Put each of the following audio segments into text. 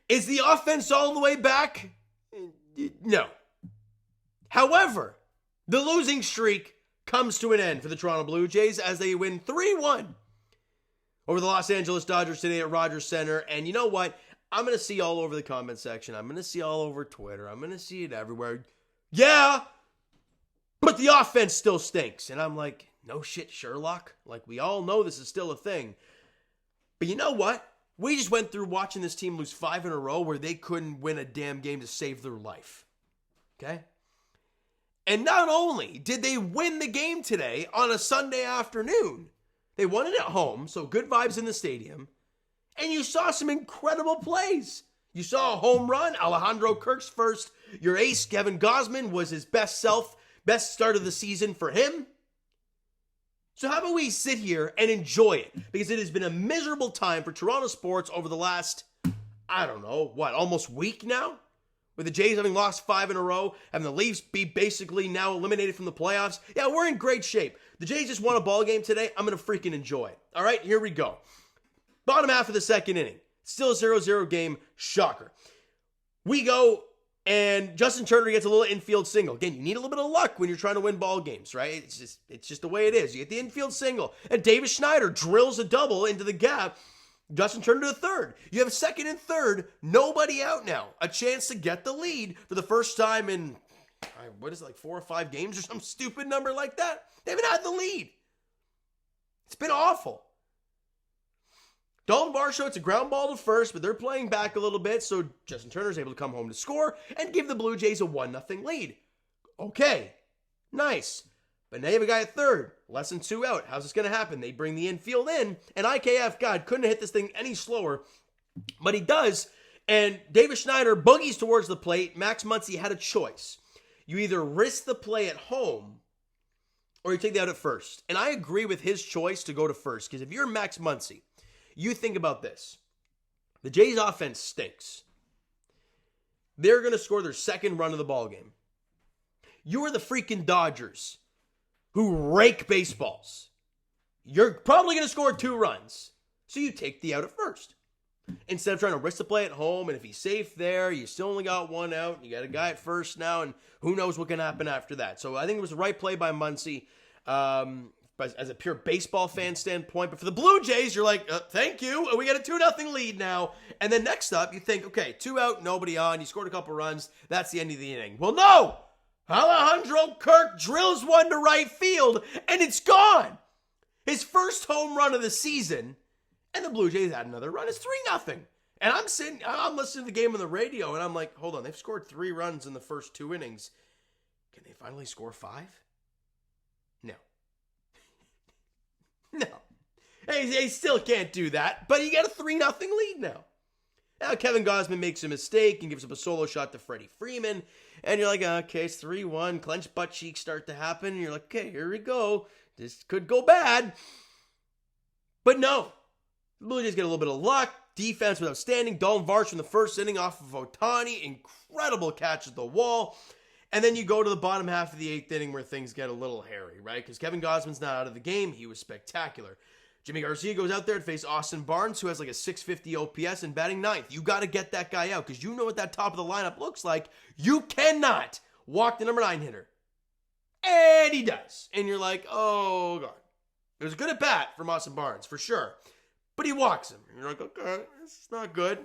Is the offense all the way back? No. However, the losing streak comes to an end for the Toronto Blue Jays as they win 3-1 over the Los Angeles Dodgers today at Rogers Center. And you know what? I'm going to see all over the comment section. I'm going to see all over Twitter. I'm going to see it everywhere. Yeah, but the offense still stinks. And I'm like, no shit, Sherlock. Like, we all know this is still a thing. But you know what? We just went through watching this team lose 5 in a row where they couldn't win a damn game to save their life. Okay? And not only did they win the game today on a Sunday afternoon, they won it at home, so good vibes in the stadium. And you saw some incredible plays. You saw a home run, Alejandro Kirk's first. Your ace, Kevin Gausman, was his best start of the season for him. So how about we sit here and enjoy it? Because it has been a miserable time for Toronto sports over the last, I don't know, almost week now? With the Jays having lost 5 in a row, having the Leafs be basically now eliminated from the playoffs. Yeah, we're in great shape. The Jays just won a ball game today. I'm going to freaking enjoy it. All right, here we go. Bottom half of the second inning. Still a 0-0 game. Shocker. We go, and Justin Turner gets a little infield single. Again, you need a little bit of luck when you're trying to win ball games, right? It's just the way it is. You get the infield single, and Davis Schneider drills a double into the gap. Justin Turner to the third. You have a second and third. Nobody out now. A chance to get the lead for the first time in, 4 or 5 games or some stupid number like that? They haven't had the lead. It's been awful. Dalton Varsho, it's a ground ball to first, but they're playing back a little bit, so Justin Turner's able to come home to score and give the Blue Jays a 1-0 lead. Okay, nice. But now you have a guy at third, less than 2 out. How's this going to happen? They bring the infield in, and IKF, God, couldn't have hit this thing any slower, but he does, and Davis Schneider boogies towards the plate. Max Muncy had a choice. You either risk the play at home, or you take the out at first. And I agree with his choice to go to first, because if you're Max Muncy, you think about this. The Jays offense stinks. They're going to score their second run of the ball game. You are the freaking Dodgers who rake baseballs. You're probably going to score 2 runs. So you take the out at first. Instead of trying to risk the play at home, and if he's safe there, you still only got 1 out, you got a guy at first now, and who knows what can happen after that. So I think it was the right play by Muncy. As a pure baseball fan standpoint. But for the Blue Jays, you're like, thank you. We got a 2-0 lead now. And then next up, you think, okay, 2 out, nobody on. You scored a couple runs. That's the end of the inning. Well, no. Alejandro Kirk drills one to right field, and it's gone. His first home run of the season, and the Blue Jays had another run. It's 3-0. And I'm listening to the game on the radio, and I'm like, hold on, they've scored 3 runs in the first 2 innings. Can they finally score 5? No. No. They still can't do that, but you got a 3-0 lead now. Now Kevin Gausman makes a mistake and gives up a solo shot to Freddie Freeman, and you're like, okay, it's 3-1, clenched butt cheeks start to happen, and you're like, okay, here we go. This could go bad. But no. The Blue Jays get a little bit of luck. Defense was outstanding. Dalton Varsho in the first inning off of Ohtani. Incredible catch at the wall. And then you go to the bottom half of the 8th inning where things get a little hairy, right? Because Kevin Gausman's not out of the game. He was spectacular. Jimmy Garcia goes out there to face Austin Barnes, who has like a 650 OPS and batting 9th. You got to get that guy out because you know what that top of the lineup looks like. You cannot walk the number 9 hitter. And he does. And you're like, oh, God. It was a good at bat from Austin Barnes, for sure. But he walks him. And you're like, okay, this is not good.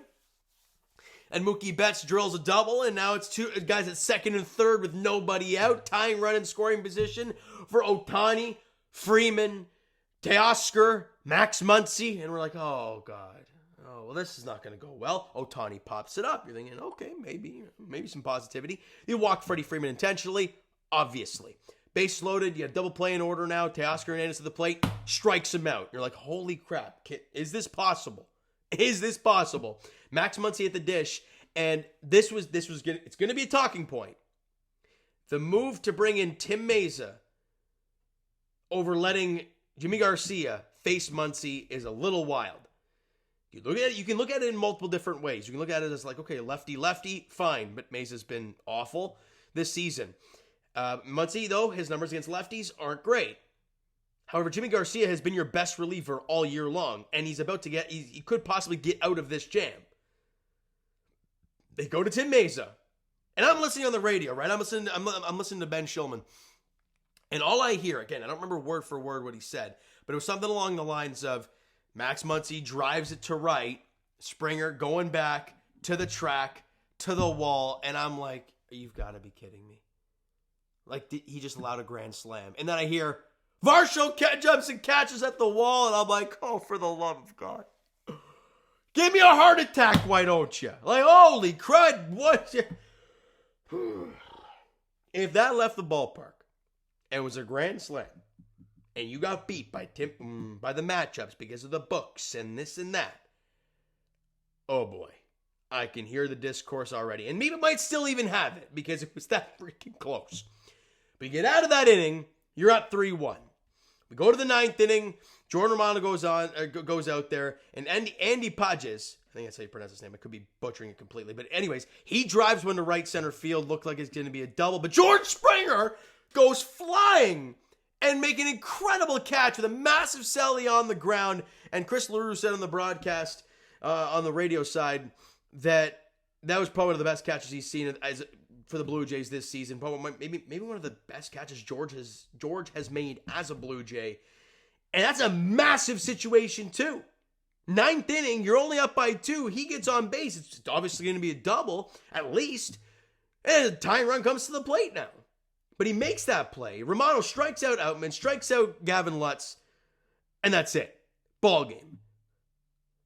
And Mookie Betts drills a double, and now it's 2 guys at second and third with nobody out. Tying run in scoring position for Ohtani, Freeman, Teoscar, Max Muncy. And we're like, oh, God. Oh, well, this is not going to go well. Ohtani pops it up. You're thinking, okay, maybe some positivity. You walk Freddie Freeman intentionally, obviously. Base loaded, you have double play in order now. Teoscar Hernandez to the plate, strikes him out. You're like, holy crap, is this possible? Is this possible? Max Muncy at the dish, and this was good. It's going to be a talking point. The move to bring in Tim Meza over letting Jimmy Garcia face Muncy is a little wild. You can look at it in multiple different ways. You can look at it as like, okay, lefty, fine, but Meza's been awful this season. Muncy, though, his numbers against lefties aren't great. However, Jimmy Garcia has been your best reliever all year long, and he could possibly get out of this jam. They go to Tim Mesa. And I'm listening on the radio, right? I'm listening to Ben Shulman. And all I hear, again, I don't remember word for word what he said, but it was something along the lines of Max Muncy drives it to right, Springer going back to the track, to the wall, and I'm like, you've got to be kidding me. Like, he just allowed a grand slam. And then I hear, Varsho jumps and catches at the wall, and I'm like, oh, for the love of God. Give me a heart attack, why don't you? Like, holy crud, what? If that left the ballpark and was a grand slam, and you got beat by the matchups because of the books and this and that, oh boy, I can hear the discourse already. And maybe might still even have it because it was that freaking close. But you get out of that inning, you're up 3-1. We go to the ninth inning. Jordan Romano goes out there, and Andy Pages, I think that's how you pronounce his name. I could be butchering it completely. But anyways, he drives one to right center field. Looked like it's going to be a double. But George Springer goes flying and make an incredible catch with a massive celly on the ground. And Chris LaRue said on the broadcast, on the radio side, that was probably one of the best catches he's seen for the Blue Jays this season. Probably maybe one of the best catches George has made as a Blue Jay. And that's a massive situation too. Ninth inning, you're only up by 2. He gets on base. It's obviously going to be a double, at least. And a tying run comes to the plate now. But he makes that play. Romano strikes out Outman, strikes out Gavin Lutz, and that's it. Ball game.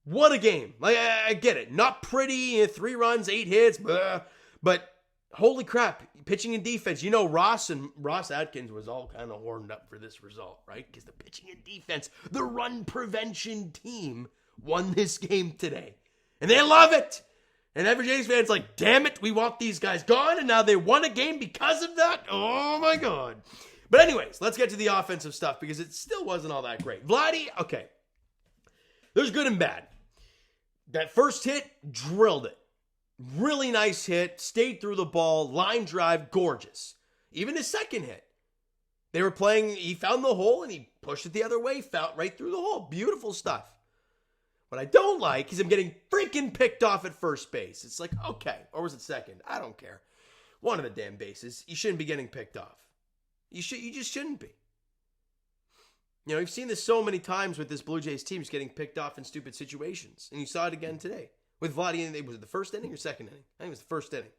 What a game. Like, I get it. Not pretty, 3 runs, 8 hits, but holy crap. Pitching and defense. You know, Ross Atkins was all kind of horned up for this result, right? Because the pitching and defense, the run prevention team, won this game today. And they love it. And every Jays fan's like, damn it, we want these guys gone. And now they won a game because of that. Oh my God. But anyways, let's get to the offensive stuff because it still wasn't all that great. Vladdy, okay. There's good and bad. That first hit, drilled it. Really nice hit. Stayed through the ball. Line drive, gorgeous. Even his second hit. They were playing, he found the hole and he pushed it the other way, found right through the hole. Beautiful stuff. What I don't like is him getting freaking picked off at first base. It's like, okay. Or was it second? I don't care. One of the damn bases. You shouldn't be getting picked off. You just shouldn't be. You know, we've seen this so many times with this Blue Jays team just getting picked off in stupid situations. And you saw it again today. With Vladdy, was it the first inning or second inning? I think it was the first inning.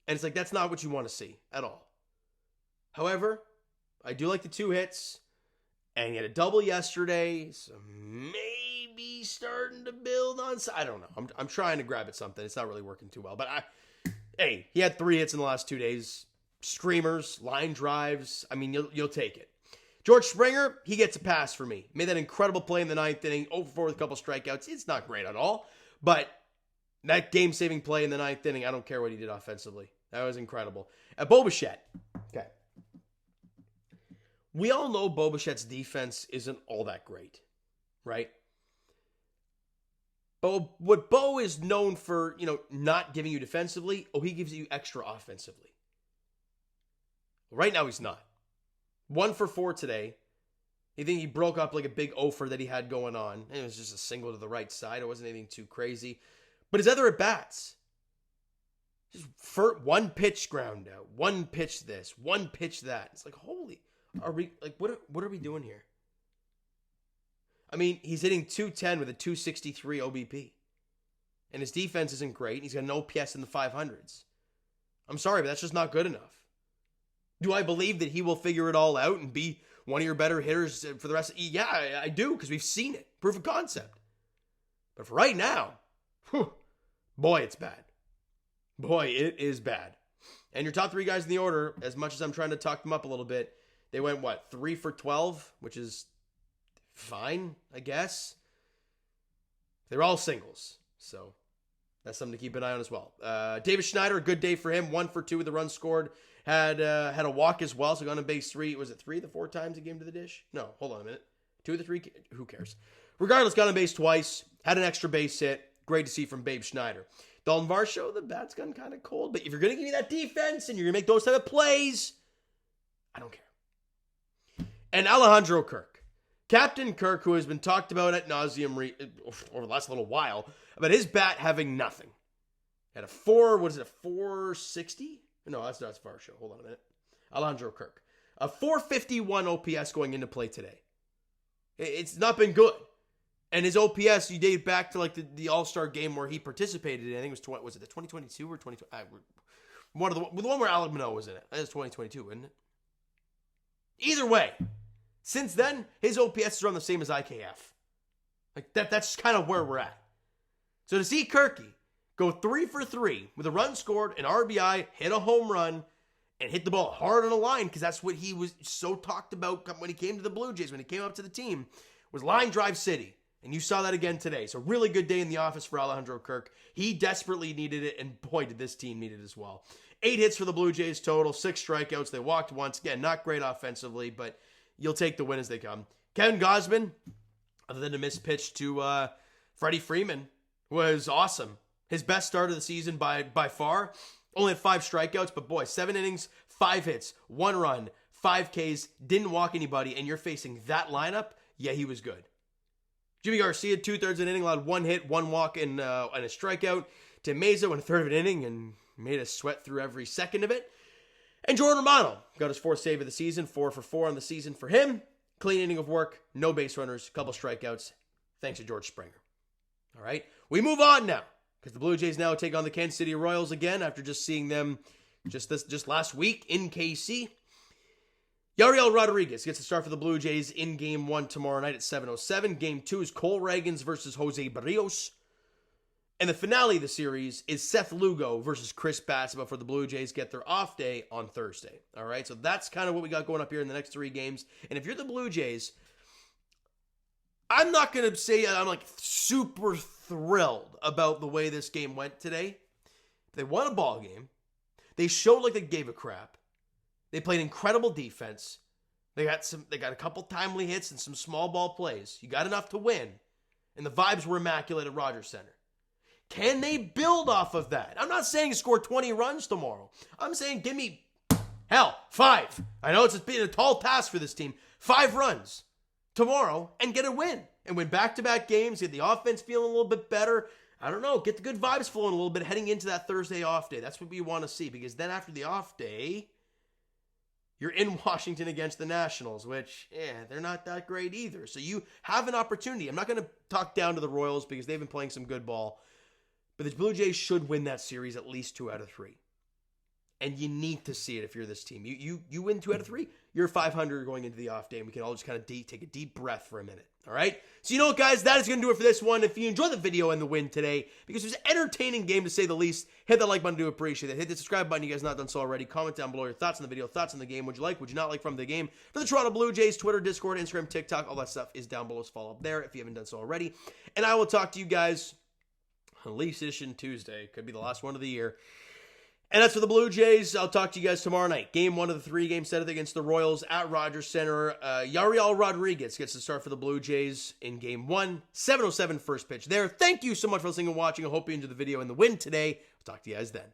And it's like, that's not what you want to see at all. However, I do like the 2 hits. And he had a double yesterday. So maybe starting to build on. I don't know. I'm trying to grab at something. It's not really working too well. But hey, he had 3 hits in the last 2 days. Screamers, line drives. I mean, you'll take it. George Springer, he gets a pass for me. Made that incredible play in the 9th inning. 0-4 with a couple strikeouts. It's not great at all. But that game-saving play in the 9th inning, I don't care what he did offensively. That was incredible. Bo Bichette. Okay. We all know Bo Bichette's defense isn't all that great, right? But what Bo is known for, not giving you defensively, he gives you extra offensively. Right now, he's not. 1 for 4 today. You think he broke up like a big offer that he had going on. It was just a single to the right side. It wasn't anything too crazy. But his other at-bats, just for 1 pitch ground out, 1 pitch this, 1 pitch that. It's like, holy, are we, like, what are we doing here? I mean, he's hitting .210 with a .263 OBP. And his defense isn't great. He's got an OPS in the 500s. I'm sorry, but that's just not good enough. Do I believe that he will figure it all out and be one of your better hitters for the rest? Yeah, I do, because we've seen it. Proof of concept. But for right now, boy, it's bad. Boy, it is bad. And your top 3 guys in the order, as much as I'm trying to talk them up a little bit, they went, 3 for 12, which is fine, I guess. They're all singles, so that's something to keep an eye on as well. David Schneider, a good day for him. 1 for 2 with the run scored. Had a walk as well, so got on base 3. Was it 3 of the 4 times he came to the dish? No, hold on a minute. 2 of the 3? Who cares? Regardless, got on base twice. Had an extra base hit. Great to see from Babe Schneider. Dalton Varsho, the bat's gotten kind of cold, but if you're going to give me that defense and you're going to make those type of plays, I don't care. And Alejandro Kirk. Captain Kirk, who has been talked about ad nauseum over the last little while, about his bat having nothing. At a 460? No, that's not Varsho. Hold on a minute. Alejandro Kirk. A 451 OPS going into play today. It's not been good. And his OPS, you date back to like the All-Star game where he participated in. I think it was the 2022 or 2020? The one where Alec Manoah was in it. That was 2022, isn't it? Either way, since then, his OPS is around the same as IKF. Like that's kind of where we're at. So to see Kirky go 3 for 3 with a run scored, an RBI, hit a home run, and hit the ball hard on a line, because that's what he was so talked about when he came to the Blue Jays, when he came up to the team, was line drive city. And you saw that again today. So really good day in the office for Alejandro Kirk. He desperately needed it, and boy, did this team need it as well. 8 hits for the Blue Jays total, 6 strikeouts. They walked once. Again, not great offensively, but you'll take the win as they come. Kevin Gausman, other than a missed pitch to Freddie Freeman, was awesome. His best start of the season by far. Only had 5 strikeouts, but boy, 7 innings, 5 hits, 1 run, 5 Ks, didn't walk anybody, and you're facing that lineup? Yeah, he was good. Jimmy Garcia, 2/3 of an inning, allowed 1 hit, 1 walk, and a strikeout. Tim Meza went 1/3 of an inning and made us sweat through every second of it. And Jordan Romano got his 4th save of the season, 4 for 4 on the season for him. Clean inning of work, no base runners, couple strikeouts, thanks to George Springer. All right, we move on now, because the Blue Jays now take on the Kansas City Royals again after just seeing them just last week in KC. Yariel Rodriguez gets the start for the Blue Jays in Game 1 tomorrow night at 7:07. Game 2 is Cole Ragans versus Jose Barrios. And the finale of the series is Seth Lugo versus Chris Bassett for the Blue Jays get their off day on Thursday. All right, so that's kind of what we got going up here in the next 3 games. And if you're the Blue Jays, I'm not going to say I'm like super thrilled about the way this game went today. They won a ball game. They showed like they gave a crap. They played incredible defense. They got a couple timely hits and some small ball plays. You got enough to win. And the vibes were immaculate at Rogers Center. Can they build off of that? I'm not saying score 20 runs tomorrow. I'm saying give me, 5. I know it's been a tall task for this team. 5 runs tomorrow and get a win. And win back-to-back games, get the offense feeling a little bit better. I don't know, get the good vibes flowing a little bit heading into that Thursday off day. That's what we want to see, because then after the off day, you're in Washington against the Nationals, which, they're not that great either. So you have an opportunity. I'm not going to talk down to the Royals because they've been playing some good ball. But the Blue Jays should win that series at least 2 out of 3. And you need to see it if you're this team. You win 2 out of 3, you're 500 going into the off day, and we can all just kind of take a deep breath for a minute. All right? So you know what, guys? That is going to do it for this one. If you enjoyed the video and the win today, because it was an entertaining game to say the least, hit that like button. Do appreciate it. Hit the subscribe button. You guys not done so already. Comment down below your thoughts on the video, thoughts on the game. Would you like, would you not like from the game? For the Toronto Blue Jays, Twitter, Discord, Instagram, TikTok, all that stuff is down below. So follow up there if you haven't done so already. And I will talk to you guys on Leafs Edition Tuesday. Could be the last one of the year. And that's for the Blue Jays. I'll talk to you guys tomorrow night. Game 1 of the 3 game set against the Royals at Rogers Center. Yariel Rodriguez gets the start for the Blue Jays in Game 1. 7:07 first pitch there. Thank you so much for listening and watching. I hope you enjoyed the video and the win today. I'll talk to you guys then.